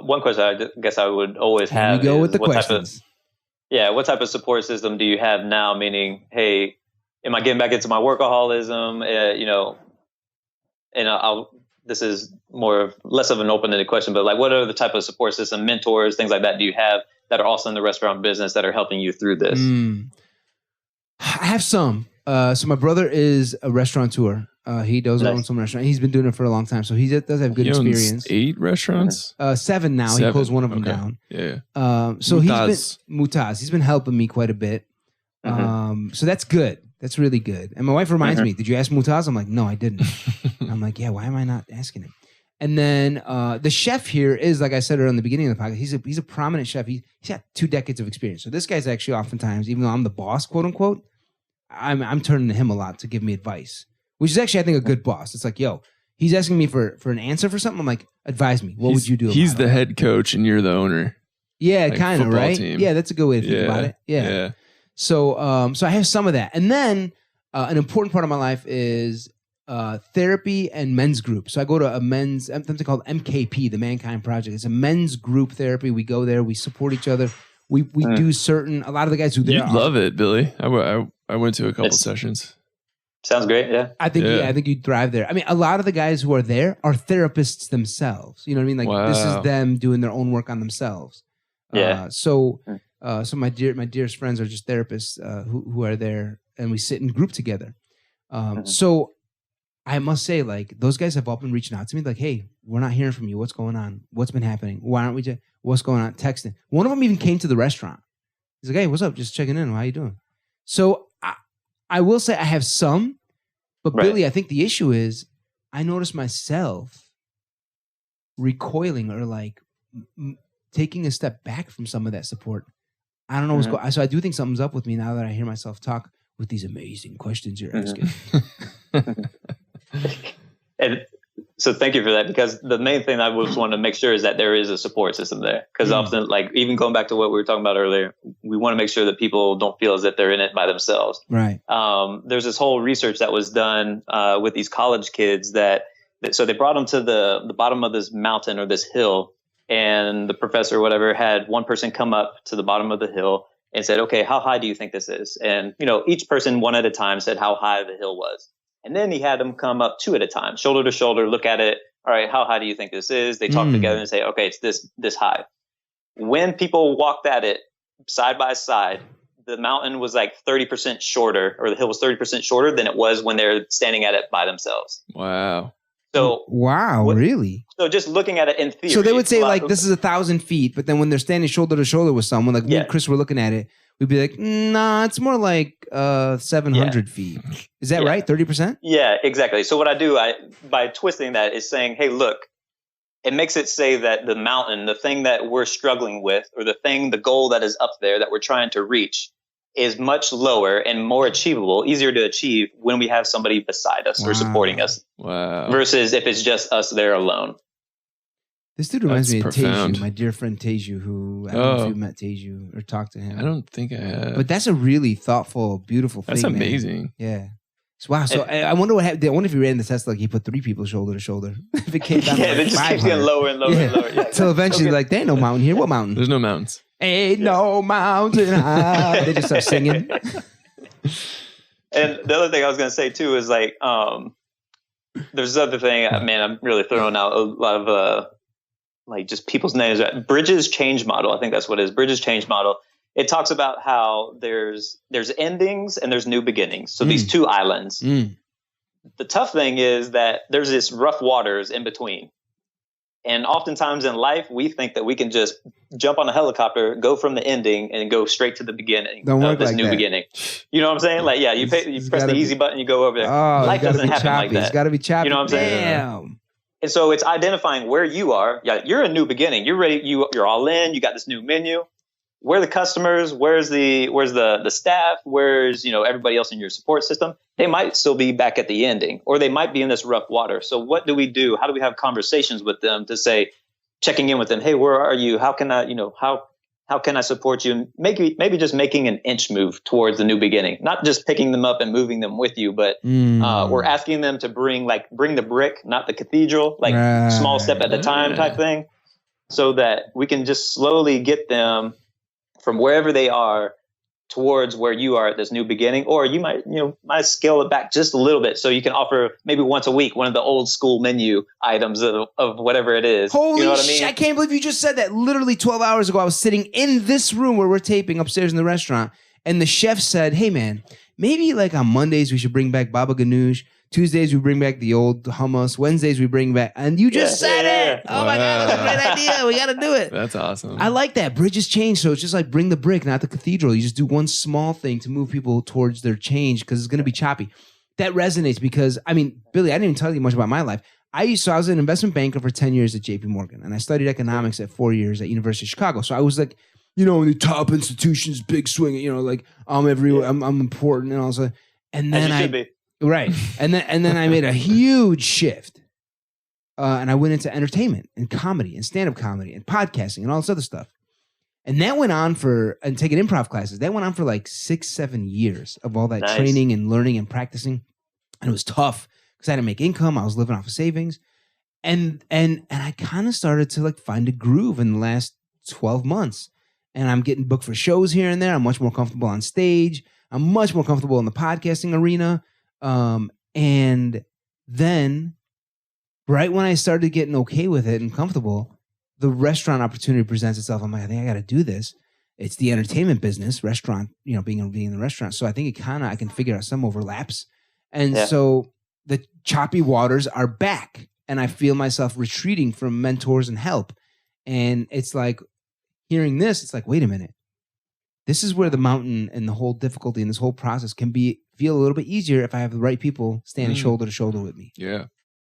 one question I guess I would always Here have we go is with the what questions. what type of support system do you have now? Meaning, hey, am I getting back into my workaholism? This is less of an open-ended question, but like, what are the type of support system, mentors, things like that do you have that are also in the restaurant business that are helping you through this? I have some. So my brother is a restaurateur. He does own some restaurant. He's been doing it for a long time, so he does have good experience. 8 restaurants? 7 now. 7. He closed one of them down. Yeah. So Mutaz. He's been helping me quite a bit. So that's good. That's really good. And my wife reminds me, did you ask Mutaz? I'm like, no, I didn't. I'm like, yeah, why am I not asking him? And then the chef here is, like I said earlier in the beginning of the podcast, he's a prominent chef. He's got 2 decades of experience. So this guy's actually oftentimes, even though I'm the boss, quote unquote, I'm turning to him a lot to give me advice, which is actually, I think, a good boss. It's like, yo, he's asking me for an answer for something. I'm like, advise me. What would you do? He's the head coach and you're the owner. Yeah, like kind of, right? Team. Yeah, that's a good way to think about it. Yeah. So, so I have some of that. And then an important part of my life is therapy and men's group. So I go to something called MKP, the Mankind Project. It's a men's group therapy. We go there, we support each other. We do a lot of the guys who there. You'd love it, Billy. I went to a couple sessions. Sounds great. Yeah. I think you'd thrive there. I mean, a lot of the guys who are there are therapists themselves. You know what I mean? Like this is them doing their own work on themselves. Yeah. So my dearest friends are just therapists who are there, and we sit in group together. So I must say, like, those guys have all been reaching out to me, like, hey, we're not hearing from you. What's going on? What's been happening? Why aren't we just, what's going on? Texting. One of them even came to the restaurant. He's like, hey, what's up? Just checking in. How you doing? So I will say I have some, but Billy, I think the issue is I notice myself recoiling or like taking a step back from some of that support. I don't know what's going on. So I do think something's up with me now that I hear myself talk with these amazing questions you're asking. And so thank you for that, because the main thing I just want to make sure is that there is a support system there. Because often, like, even going back to what we were talking about earlier, we want to make sure that people don't feel as if they're in it by themselves. Right. There's this whole research that was done with these college kids so they brought them to the bottom of this mountain or this hill, and the professor or whatever had one person come up to the bottom of the hill and said, okay, how high do you think this is? And, each person one at a time said how high the hill was. And then he had them come up 2 at a time, shoulder to shoulder, look at it. All right, how high do you think this is? They talk together and say, okay, it's this high. When people walked at it side by side, the mountain was like 30% shorter, or the hill was 30% shorter than it was when they're standing at it by themselves. Wow. So really? So just looking at it in theory. So they would say like this is 1,000 feet, but then when they're standing shoulder to shoulder with someone, like me and Chris were looking at it, we'd be like, nah, it's more like 700 feet. Is that right? 30%? Yeah, exactly. So what I do, by twisting that, is saying, hey, look, it makes it say that the mountain, the thing that we're struggling with, or the goal that is up there that we're trying to reach, is much lower and more achievable, easier to achieve when we have somebody beside us or supporting us. Wow. Versus if it's just us there alone. This dude reminds me of Teju, my dear friend Teju, who I don't know if you met Teju or talked to him. I don't think I have. But that's a really thoughtful, beautiful thing. That's amazing. Man. Yeah. Wow. So I wonder what happened. I wonder if he ran the test like he put 3 people shoulder to shoulder. If it came down to it just keeps getting lower and lower and lower. Yeah, so eventually, like, there ain't no mountain here. What mountain? There's no mountains. Ain't no mountain high. They just start singing. And the other thing I was going to say too is like, there's this other thing. Man, I'm really throwing out a lot of like just people's names. Bridges Change Model. I think that's what it is. Bridges Change Model. It talks about how there's endings and there's new beginnings. So these 2 islands. The tough thing is that there's this rough waters in between. And oftentimes in life, we think that we can just jump on a helicopter, go from the ending, and go straight to the beginning of this new beginning. You know what I'm saying? Like, yeah, you press the easy button, you go over there. Life doesn't happen like that. It's got to be choppy. You know what I'm saying? Damn. And so it's identifying where you are. Yeah, you're a new beginning. You're ready. You're all in. You got this new menu. Where are the customers? Where's the staff? Where's everybody else in your support system? They might still be back at the ending, or they might be in this rough water. So what do we do? How do we have conversations with them to say, checking in with them? Hey, where are you? How can I how can I support you? Maybe just making an inch move towards the new beginning, not just picking them up and moving them with you, but we're asking them to bring the brick, not the cathedral, like small step at a time type thing. so that we can just slowly get them from wherever they are towards where you are at this new beginning. Or you might scale it back just a little bit so you can offer maybe once a week one of the old school menu items of whatever it is. Holy you know what I mean? I can't believe you just said that. Literally 12 hours ago, I was sitting in this room where we're taping upstairs in the restaurant, and the chef said, hey man, maybe like on Mondays we should bring back baba ganoush, Tuesdays we bring back the old hummus, Wednesdays we bring back, and you just said it. Oh my God, that's a great idea. We got to do it. That's awesome. I like that. Bridges change. So it's just like bring the brick, not the cathedral. You just do one small thing to move people towards their change because it's going to be choppy. That resonates because, I mean, Billy, I didn't even tell you much about my life. I was an investment banker for 10 years at JP Morgan, and I studied economics at 4 years at University of Chicago. So I was like, in the top institutions, big swing, like I'm everywhere, I'm important and all that. And then As you should be. Right. And then I made a huge shift. And I went into entertainment and comedy and stand-up comedy and podcasting and all this other stuff. And that went on and taking improv classes. That went on for like 6-7 years of all that training and learning and practicing. And it was tough because I had to make income. I was living off of savings. And I kind of started to like find a groove in the last 12 months. And I'm getting booked for shows here and there. I'm much more comfortable on stage. I'm much more comfortable in the podcasting arena. And then right when I started getting okay with it and comfortable, the restaurant opportunity presents itself. I'm like, I think I got to do this. It's the entertainment business, restaurant, being in the restaurant. So I think I can figure out some overlaps. And so the choppy waters are back and I feel myself retreating from mentors and help. And it's like hearing this, it's like, wait a minute. This is where the mountain and the whole difficulty in this whole process can feel a little bit easier if I have the right people standing shoulder to shoulder with me. Yeah.